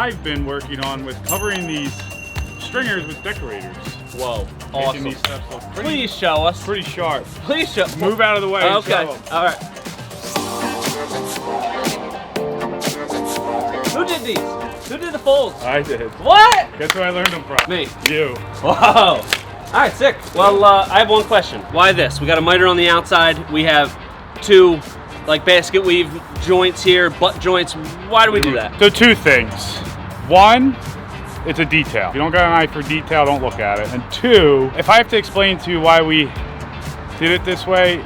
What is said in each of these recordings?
I've been working on with covering these stringers with Deckorators. Whoa, Making awesome. these steps look pretty, Please show us. pretty sharp. Please show. Move out of the way. and Okay, show 'em. all right. Who did these? Who did the folds? I did. What? Guess who I learned them from? Me. You. Whoa. All right, sick. Well, I have one question. Why this? We got a miter on the outside. We have two, like, basket weave joints here, butt joints. Why do we do that? So two things. One, it's a detail. If you don't got an eye for detail, don't look at it. And two, if I have to explain to you why we did it this way,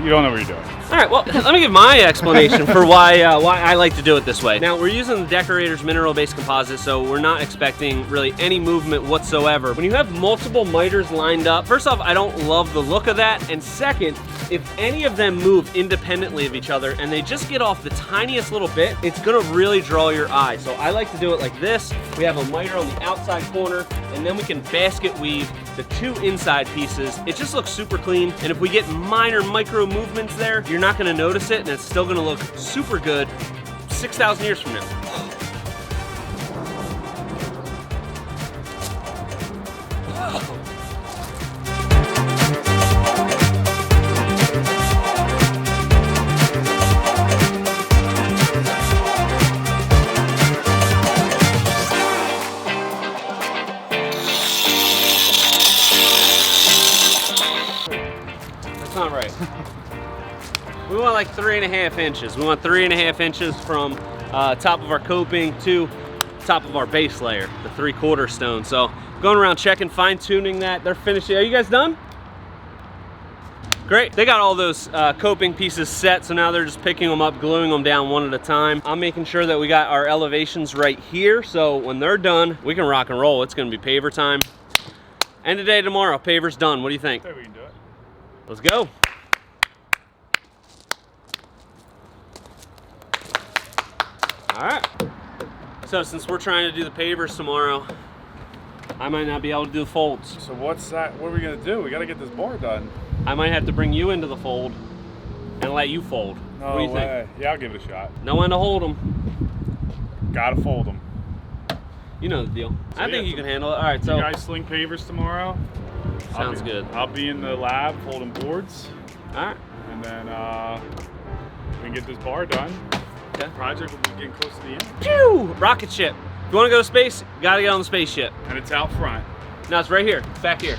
you don't know what you're doing. All right, well, let me give my explanation for why I like to do it this way. Now, we're using the Deckorators mineral-based composite, so we're not expecting really any movement whatsoever. When you have multiple miters lined up, first off, I don't love the look of that, and second, if any of them move independently of each other and they just get off the tiniest little bit, it's gonna really draw your eye. So I like to do it like this. We have a miter on the outside corner, and then we can basket weave the two inside pieces. It just looks super clean, and if we get minor micro movements there, you're not gonna notice it, and it's still gonna look super good 6,000 years from now. That's not right. We want like 3.5 inches. We want 3.5 inches from top of our coping to top of our base layer, the 3/4 stone. So going around checking, fine tuning that. They're finishing. Are you guys done? Great. They got all those coping pieces set, so now they're just picking them up, gluing them down one at a time. I'm making sure that we got our elevations right here, so when they're done, we can rock and roll. It's gonna be paver time. End of day tomorrow, paver's done. What do you think? Okay, we can do it. Let's go. All right. So since we're trying to do the pavers tomorrow, I might not be able to do the folds. So what's that? What are we gonna do? We gotta get this bar done. I might have to bring you into the fold and let you fold. No What do you way. think? Yeah, I'll give it a shot. Know when to hold them. Gotta fold them. You know the deal. So I yeah, think you so can handle it. All right, so You guys sling pavers tomorrow? sounds good. I'll be in the lab folding boards, All right. and then we can get this bar done. Okay. Project will be getting close to the end, Pew! Rocket ship. If you want to go to space, you gotta get on the spaceship. and it's out front. No, it's right here. It's back here.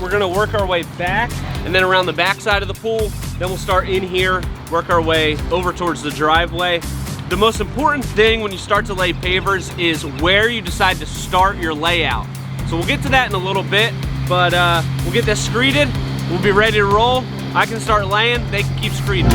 We're gonna work our way back and then around the back side of the pool. Then we'll start in here, work our way over towards the driveway. The most important thing when you start to lay pavers is where you decide to start your layout. So we'll get to that in a little bit, but we'll get this screeded. We'll be ready to roll. I can start laying, they can keep screeding.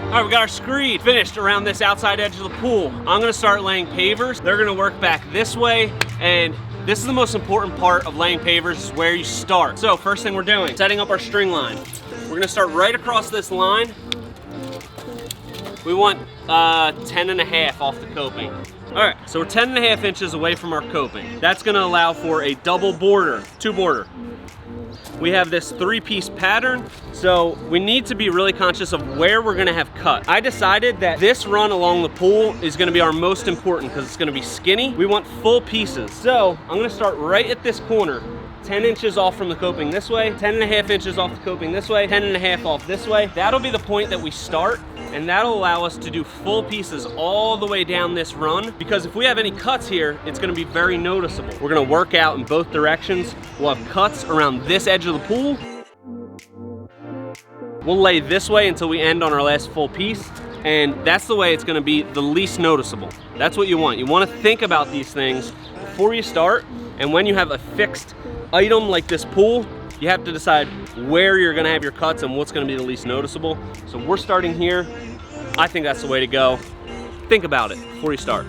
All right, we got our screed finished around this outside edge of the pool. I'm gonna start laying pavers. They're gonna work back this way, and this is the most important part of laying pavers, is where you start. So first thing we're doing, setting up our string line. We're gonna start right across this line. We want 10.5 off the coping. All right, so we're 10.5 inches away from our coping. That's gonna allow for a double border, 2 border. We have this 3-piece pattern, so we need to be really conscious of where we're gonna have cut. I decided that this run along the pool is gonna be our most important because it's gonna be skinny. We want full pieces. So I'm gonna start right at this corner, 10 inches off from the coping this way, 10.5 inches off the coping this way, 10.5 off this way. That'll be the point that we start, and that'll allow us to do full pieces all the way down this run, because if we have any cuts here, it's gonna be very noticeable. We're gonna work out in both directions. We'll have cuts around this edge of the pool. We'll lay this way until we end on our last full piece, and that's the way it's gonna be the least noticeable. That's what you want. You wanna think about these things before you start, and when you have a fixed item like this pool, you have to decide where you're gonna have your cuts and what's gonna be the least noticeable. So we're starting here. I think that's the way to go. Think about it before you start.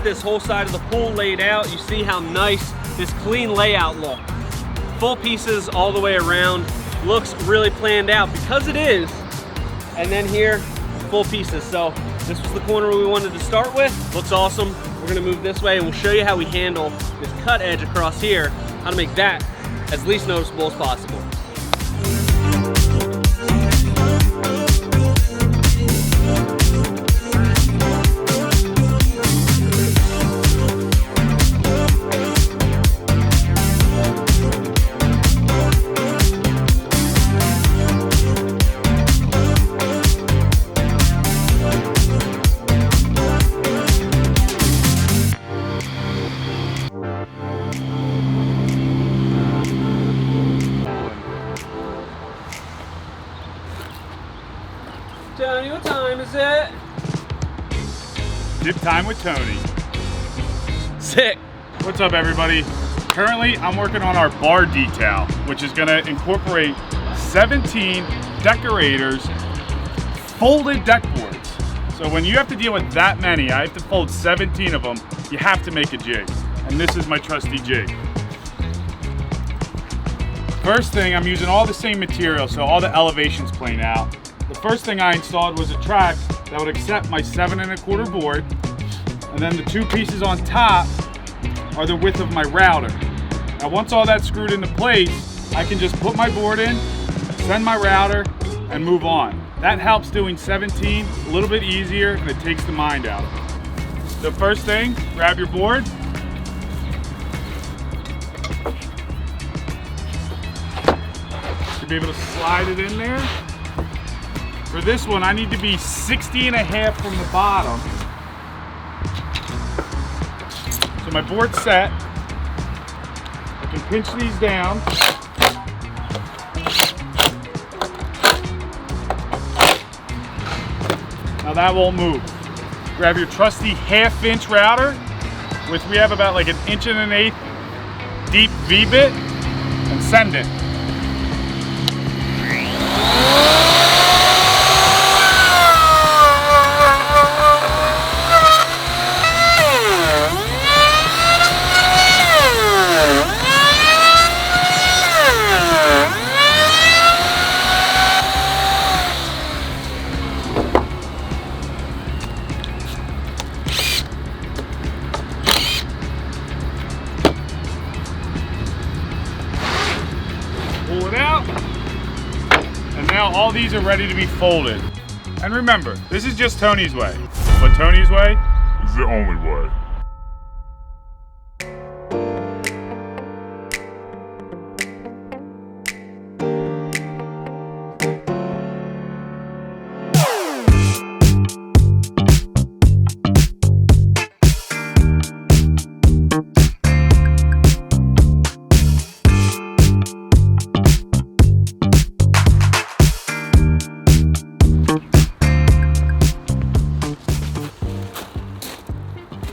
got this whole side of the pool laid out. You see how nice this clean layout looks. Full pieces all the way around. Looks really planned out because it is. And then here, full pieces. So this was the corner we wanted to start with. Looks awesome. We're gonna move this way and we'll show you how we handle this cut edge across here, how to make that as least noticeable as possible. Tony, what time is it? Dip time with Tony. Sick. What's up, everybody? Currently, I'm working on our bar detail, which is gonna incorporate 17 Deckorators folded deck boards. So when you have to deal with that many, I have to fold 17 of them, you have to make a jig. And this is my trusty jig. First thing, I'm using all the same material, so all the elevations plane out. The first thing I installed was a track that would accept my 7 1/4 board, and then the 2 pieces on top are the width of my router. Now once all that's screwed into place, I can just put my board in, send my router, and move on. That helps doing 17 a little bit easier, and it takes the mind out of it. So first thing, grab your board. You'll be able to slide it in there. For this one, I need to be 60 1/2 from the bottom. So my board's set. I can pinch these down. Now that won't move. Grab your trusty 1/2" router, which we have about like 1 1/8" deep V-bit, and send it. Pull it out, and now all these are ready to be folded. And remember, this is just Tony's way, but Tony's way is the only way.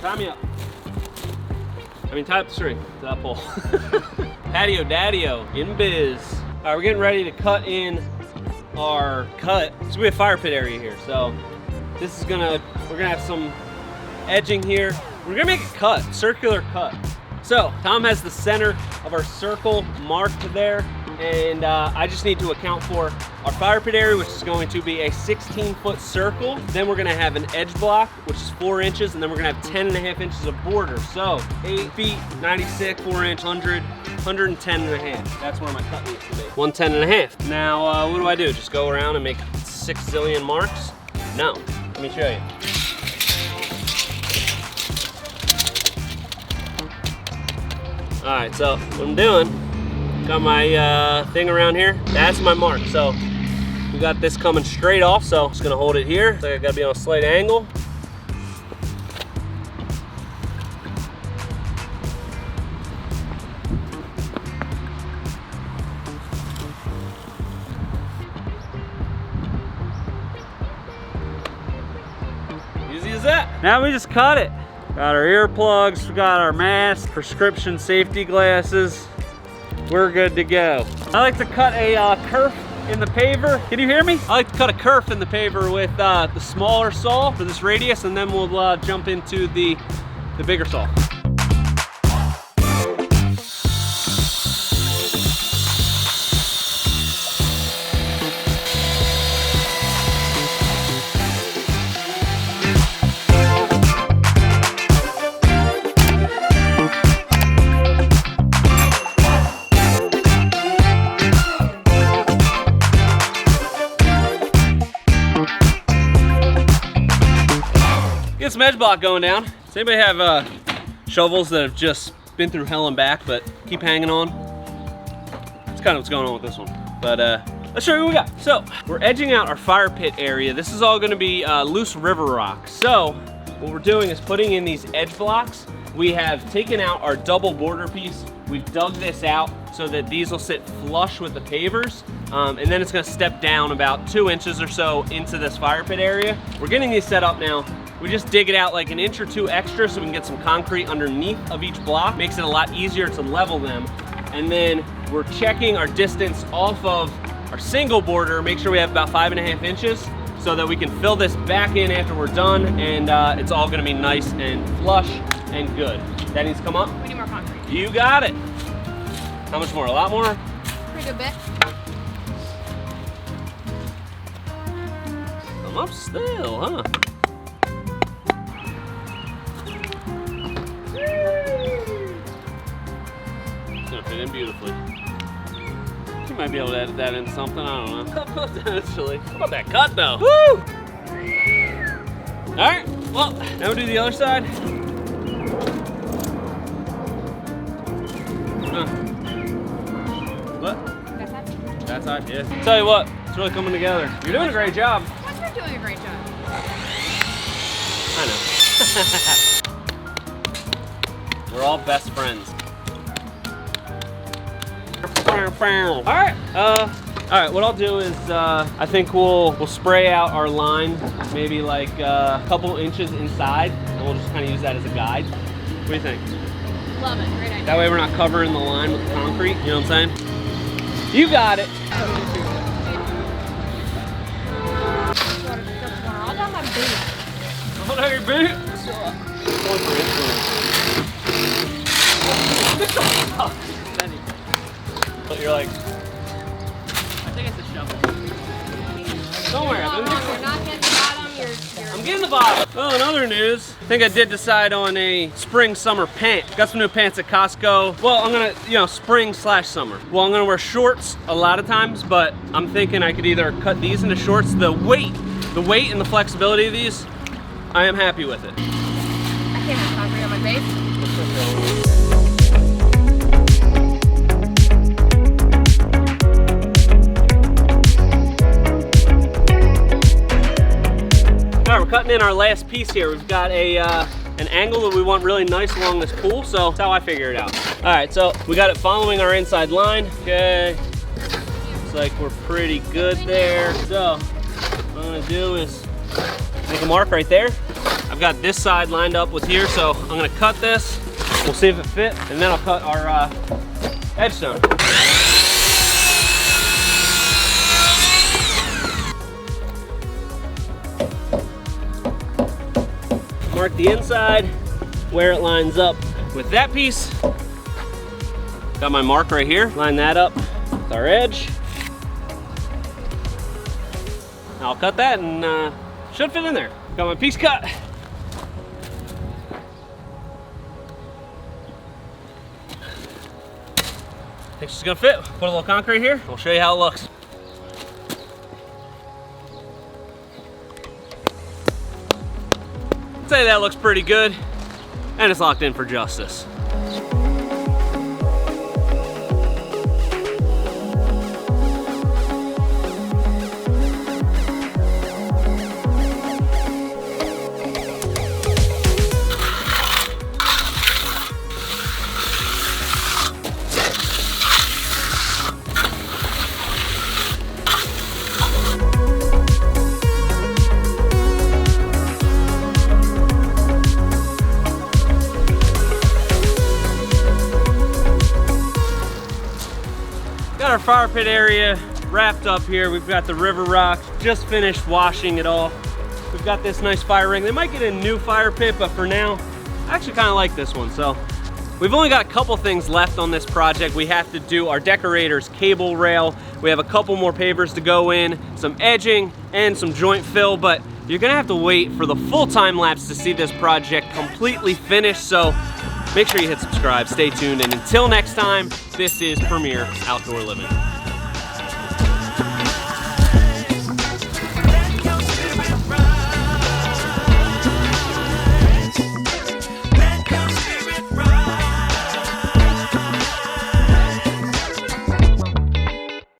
Tie me up. Tie up the string to that pole. Patio Daddy-o in biz. All right, we're getting ready to cut in our cut. It's gonna be a fire pit area here. So this is we're gonna have some edging here. We're gonna make a cut, circular cut. So Tom has the center of our circle marked there, and I just need to account for our fire pit area, which is going to be a 16-foot circle. Then we're gonna have an edge block, which is 4 inches, and then we're gonna have 10 1/2 inches of border. So 8 feet, 96, 4 inch, 100, 110 1/2. That's where my cut needs to be. 110 1/2. Now, what do I do? Just go around and make 6 zillion marks? No, let me show you. All right, so what I'm doing, got my thing around here. That's my mark. So we got this coming straight off, so I'm just gonna hold it here. So I gotta be on a slight angle. Easy as that. Now we just cut it. Got our earplugs, we got our mask, prescription safety glasses. We're good to go. I like to cut a kerf in the paver. Can you hear me? I like to cut a kerf in the paver with the smaller saw for this radius, and then we'll jump into the the bigger saw. Get some edge block going down. Does anybody have shovels that have just been through hell and back but keep hanging on? That's kind of what's going on with this one. But let's show you what we got. So we're edging out our fire pit area. This is all gonna be loose river rock. So what we're doing is putting in these edge blocks. We have taken out our double border piece. We've dug this out so that these will sit flush with the pavers. And then it's gonna step down about 2 inches or so into this fire pit area. We're getting these set up now. We just dig it out like 1 inch or 2 extra so we can get some concrete underneath of each block. Makes it a lot easier to level them. And then we're checking our distance off of our single border, make sure we have about 5.5 inches so that we can fill this back in after we're done, and it's all gonna be nice and flush and good. That needs to come up? We need more concrete. You got it. How much more? A lot more? Pretty good bit. Come up still, huh? It's gonna fit in beautifully. You might be able to edit that into something, I don't know. Potentially. How about that cut though? Woo! Alright, well, now we'll do the other side. What? That side? That side, yeah. Tell you what, it's really coming together. You're doing a great job. You're doing a great job. I know. We're all best friends. All right, what I'll do is I think we'll spray out our line maybe like a couple inches inside, and we'll just kind of use that as a guide. What do you think? Love it, great idea. That way we're not covering the line with the concrete, you know what I'm saying? You got it. All down my boot. Hold on your boot. Going for influence. But you're like, I think it's a shovel. Don't worry, You're not getting the bottom, I'm getting the bottom. Well, in other news, I think I did decide on a spring-summer pant. Got some new pants at Costco. Well, I'm gonna, spring/summer. Well, I'm gonna wear shorts a lot of times, but I'm thinking I could either cut these into shorts. The weight and the flexibility of these, I am happy with it. I can't have concrete on my face. All right, we're cutting in our last piece here. We've got an angle that we want really nice along this pool, so that's how I figure it out. All right, so we got it following our inside line. Okay, looks like we're pretty good there. So what I'm gonna do is make a mark right there. I've got this side lined up with here, so I'm gonna cut this. We'll see if it fits, and then I'll cut our edge stone. Mark the inside, where it lines up with that piece. Got my mark right here. Line that up with our edge. I'll cut that and should fit in there. Got my piece cut. Think it's gonna fit. Put a little concrete here. I'll show you how it looks. I'd say that looks pretty good, and it's locked in for justice. Got our fire pit area wrapped up here. We've got the river rocks, just finished washing it all. We've got this nice fire ring. They might get a new fire pit, but for now, I actually kind of like this one. So we've only got a couple things left on this project. We have to do our Deckorators cable rail. We have a couple more pavers to go in, some edging, and some joint fill, but you're gonna have to wait for the full time lapse to see this project completely finished. So make sure you hit subscribe, stay tuned, and until next time, this is Premier Outdoor Living.